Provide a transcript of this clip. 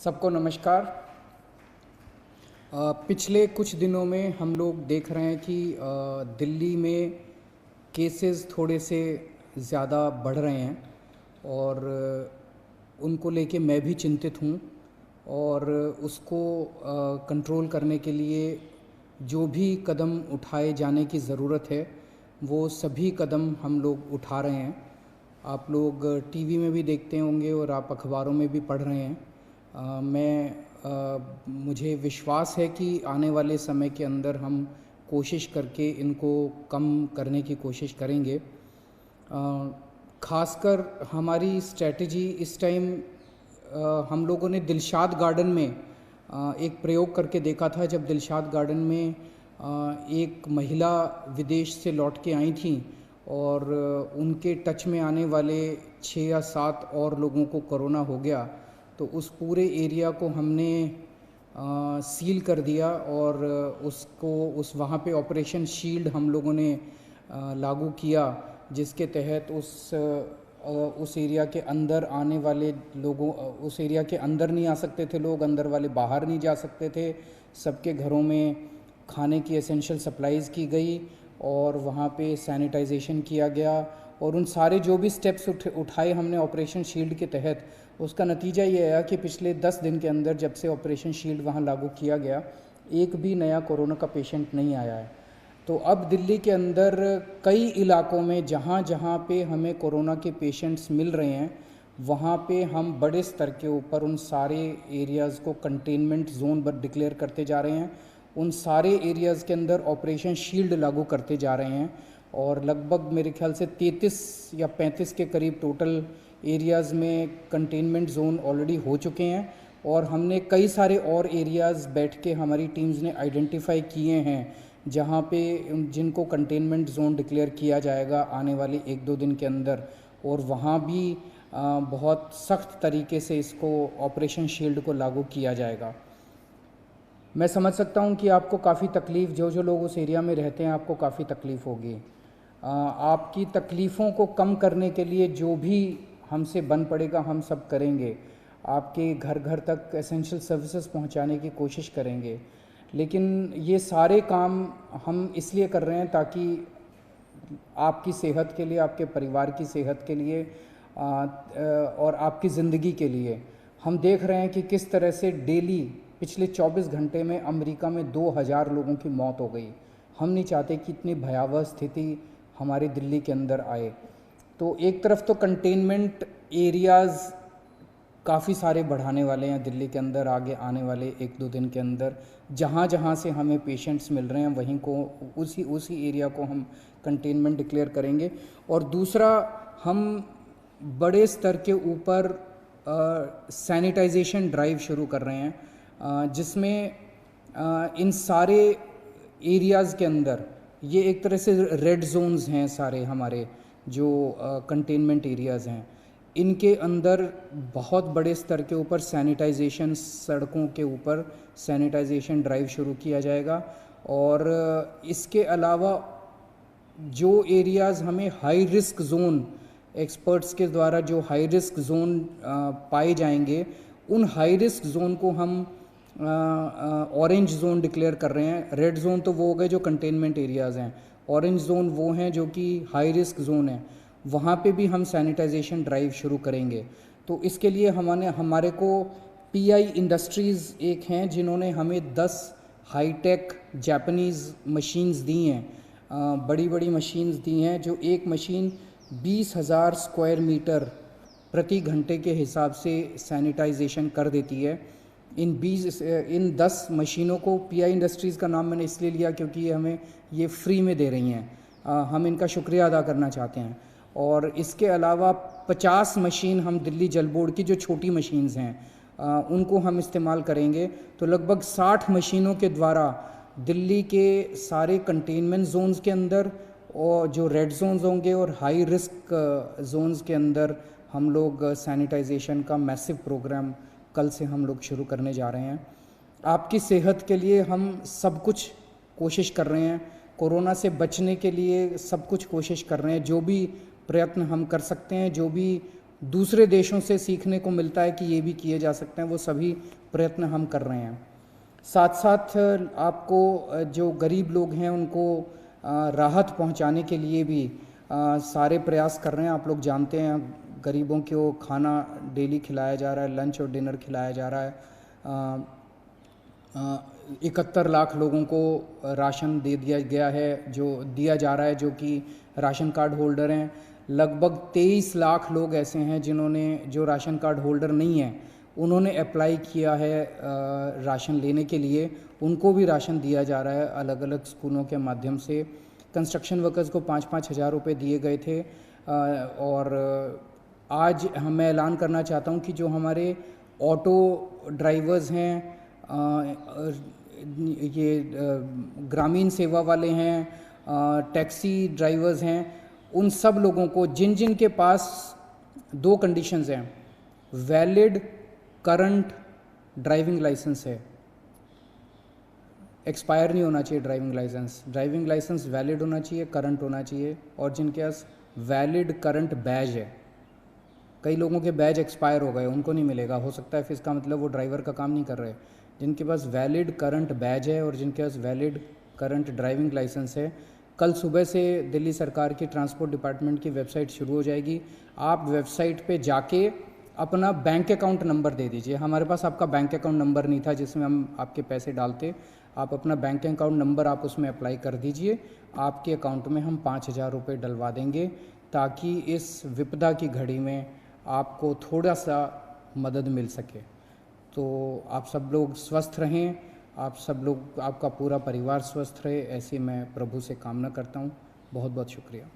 सबको नमस्कार। पिछले कुछ दिनों में हम लोग देख रहे हैं कि दिल्ली में केसेस थोड़े से ज़्यादा बढ़ रहे हैं और उनको लेके मैं भी चिंतित हूँ और उसको कंट्रोल करने के लिए जो भी कदम उठाए जाने की ज़रूरत है वो सभी कदम हम लोग उठा रहे हैं। आप लोग टीवी में भी देखते होंगे और आप अखबारों में भी पढ़ रहे हैं। मुझे विश्वास है कि आने वाले समय के अंदर हम कोशिश करके इनको कम करने की कोशिश करेंगे। ख़ासकर हमारी स्ट्रैटेजी इस टाइम हम लोगों ने दिलशाद गार्डन में एक प्रयोग करके देखा था। जब दिलशाद गार्डन में एक महिला विदेश से लौट के आई थी और उनके टच में आने वाले 6 या 7 और लोगों को कोरोना हो गया, तो उस पूरे एरिया को हमने सील कर दिया और उस वहाँ पे ऑपरेशन शील्ड हम लोगों ने लागू किया, जिसके तहत उस एरिया के अंदर आने वाले लोगों उस एरिया के अंदर नहीं आ सकते थे लोग, अंदर वाले बाहर नहीं जा सकते थे। सबके घरों में खाने की एसेंशियल सप्लाईज़ की गई और वहाँ पे सैनिटाइजेशन किया गया और उन सारे जो भी स्टेप्स उठाए हमने ऑपरेशन शील्ड के तहत, उसका नतीजा ये आया कि पिछले 10 दिन के अंदर जब से ऑपरेशन शील्ड वहाँ लागू किया गया, एक भी नया कोरोना का पेशेंट नहीं आया है। तो अब दिल्ली के अंदर कई इलाकों में जहाँ जहाँ पे हमें कोरोना के पेशेंट्स मिल रहे हैं, वहाँ पे हम बड़े स्तर के ऊपर उन सारे एरियाज़ को कंटेनमेंट जोन पर डिक्लेयर करते जा रहे हैं। उन सारे एरियाज़ के अंदर ऑपरेशन शील्ड लागू करते जा रहे हैं और लगभग मेरे ख्याल से 33 या 35 के करीब टोटल एरियाज़ में कंटेनमेंट जोन ऑलरेडी हो चुके हैं और हमने कई सारे और एरियाज़ बैठ के हमारी टीम्स ने आइडेंटिफाई किए हैं जहाँ पे जिनको कंटेनमेंट जोन डिक्लेयर किया जाएगा आने वाले 1-2 दिन के अंदर, और वहाँ भी बहुत सख्त तरीके से इसको ऑपरेशन शील्ड को लागू किया जाएगा। मैं समझ सकता हूँ कि आपको काफ़ी तकलीफ़, जो लोग उस एरिया में रहते हैं, आपको काफ़ी तकलीफ़ होगी। आपकी तकलीफ़ों को कम करने के लिए जो भी हमसे बन पड़ेगा हम सब करेंगे। आपके घर घर तक एसेंशियल सर्विसेज पहुँचाने की कोशिश करेंगे, लेकिन ये सारे काम हम इसलिए कर रहे हैं ताकि आपकी सेहत के लिए, आपके परिवार की सेहत के लिए और आपकी ज़िंदगी के लिए। हम देख रहे हैं कि किस तरह से डेली पिछले 24 घंटे में अमेरिका में 2000 लोगों की मौत हो गई। हम नहीं चाहते कि इतनी भयावह स्थिति हमारे दिल्ली के अंदर आए। तो एक तरफ तो कंटेनमेंट एरियाज़ काफ़ी सारे बढ़ाने वाले हैं दिल्ली के अंदर आगे आने वाले 1-2 दिन के अंदर। जहाँ जहाँ से हमें पेशेंट्स मिल रहे हैं वहीं को उसी एरिया को हम कंटेनमेंट डिक्लेयर करेंगे। और दूसरा, हम बड़े स्तर के ऊपर सैनिटाइजेशन ड्राइव शुरू कर रहे हैं, जिसमें इन सारे एरियाज़ के अंदर, ये एक तरह से रेड जोन्स हैं सारे हमारे जो कंटेनमेंट एरियाज़ हैं, इनके अंदर बहुत बड़े स्तर के ऊपर सैनिटाइजेशन, सड़कों के ऊपर सैनिटाइजेशन ड्राइव शुरू किया जाएगा। और इसके अलावा जो एरियाज़ हमें हाई रिस्क जोन, एक्सपर्ट्स के द्वारा जो हाई रिस्क जोन पाए जाएंगे, उन हाई रिस्क जोन को हम ऑरेंज जोन डिक्लेयर कर रहे हैं। रेड जोन तो वो हो गए जो कंटेनमेंट एरियाज़ हैं, ऑरेंज जोन वो हैं जो कि हाई रिस्क जोन है। वहाँ पे भी हम सैनिटाइजेशन ड्राइव शुरू करेंगे। तो इसके लिए हमारे को पीआई इंडस्ट्रीज़ एक हैं जिन्होंने हमें 10 हाईटेक जापानीज़ मशीन्स दी हैं, बड़ी बड़ी मशीन्स दी हैं, जो एक मशीन 20,000 स्क्वायर मीटर प्रति घंटे के हिसाब से सैनिटाइजेशन कर देती है। इन 10 मशीनों को पीआई इंडस्ट्रीज़ का नाम मैंने इसलिए लिया क्योंकि ये हमें ये फ्री में दे रही हैं। हम इनका शुक्रिया अदा करना चाहते हैं। और इसके अलावा 50 मशीन हम दिल्ली जल बोर्ड की जो छोटी मशीन्स हैं उनको हम इस्तेमाल करेंगे। तो लगभग 60 मशीनों के द्वारा दिल्ली के सारे कंटेनमेंट जोन्स के अंदर और जो रेड जोन्स होंगे और हाई रिस्क जोन्स के अंदर हम लोग सैनिटाइजेशन का मैसिव प्रोग्राम कल से हम लोग शुरू करने जा रहे हैं। आपकी सेहत के लिए हम सब कुछ कोशिश कर रहे हैं, कोरोना से बचने के लिए सब कुछ कोशिश कर रहे हैं। जो भी प्रयत्न हम कर सकते हैं, जो भी दूसरे देशों से सीखने को मिलता है कि ये भी किए जा सकते हैं, वो सभी प्रयत्न हम कर रहे हैं। साथ साथ आपको जो गरीब लोग हैं उनको राहत पहुंचाने के लिए भी सारे प्रयास कर रहे हैं। आप लोग जानते हैं गरीबों को खाना डेली खिलाया जा रहा है, लंच और डिनर खिलाया जा रहा है। 71 लाख लोगों को राशन दे दिया गया है, जो दिया जा रहा है, जो कि राशन कार्ड होल्डर हैं। लगभग 23 लाख लोग ऐसे हैं जिन्होंने, जो राशन कार्ड होल्डर नहीं हैं, उन्होंने अप्लाई किया है राशन लेने के लिए। उनको भी राशन दिया जा रहा है अलग अलग स्कूलों के माध्यम से। कंस्ट्रक्शन वर्कर्स को 5-5 हज़ार रुपये दिए गए थे। और आज मैं ऐलान करना चाहता हूं कि जो हमारे ऑटो ड्राइवर्स हैं, ये ग्रामीण सेवा वाले हैं, टैक्सी ड्राइवर्स हैं, उन सब लोगों को जिन जिन के पास 2 कंडीशंस हैं, वैलिड करंट ड्राइविंग लाइसेंस है, एक्सपायर नहीं होना चाहिए ड्राइविंग लाइसेंस वैलिड होना चाहिए, करंट होना चाहिए, और जिनके पास वैलिड करंट बैज है। कई लोगों के बैज एक्सपायर हो गए, उनको नहीं मिलेगा, हो सकता है फिर इसका मतलब वो ड्राइवर का काम नहीं कर रहे। जिनके पास वैलिड करंट बैज है और जिनके पास वैलिड करंट ड्राइविंग लाइसेंस है, कल सुबह से दिल्ली सरकार की ट्रांसपोर्ट डिपार्टमेंट की वेबसाइट शुरू हो जाएगी। आप वेबसाइट पे जाके अपना बैंक अकाउंट नंबर दे दीजिए। हमारे पास आपका बैंक अकाउंट नंबर नहीं था जिसमें हम आपके पैसे डालते। आप अपना बैंक अकाउंट नंबर आप उसमें अप्लाई कर दीजिए, आपके अकाउंट में हम 5,000 रुपये डलवा देंगे, ताकि इस विपदा की घड़ी में आपको थोड़ा सा मदद मिल सके। तो आप सब लोग स्वस्थ रहें, आप सब लोग, आपका पूरा परिवार स्वस्थ रहे, ऐसी मैं प्रभु से कामना करता हूँ। बहुत बहुत शुक्रिया।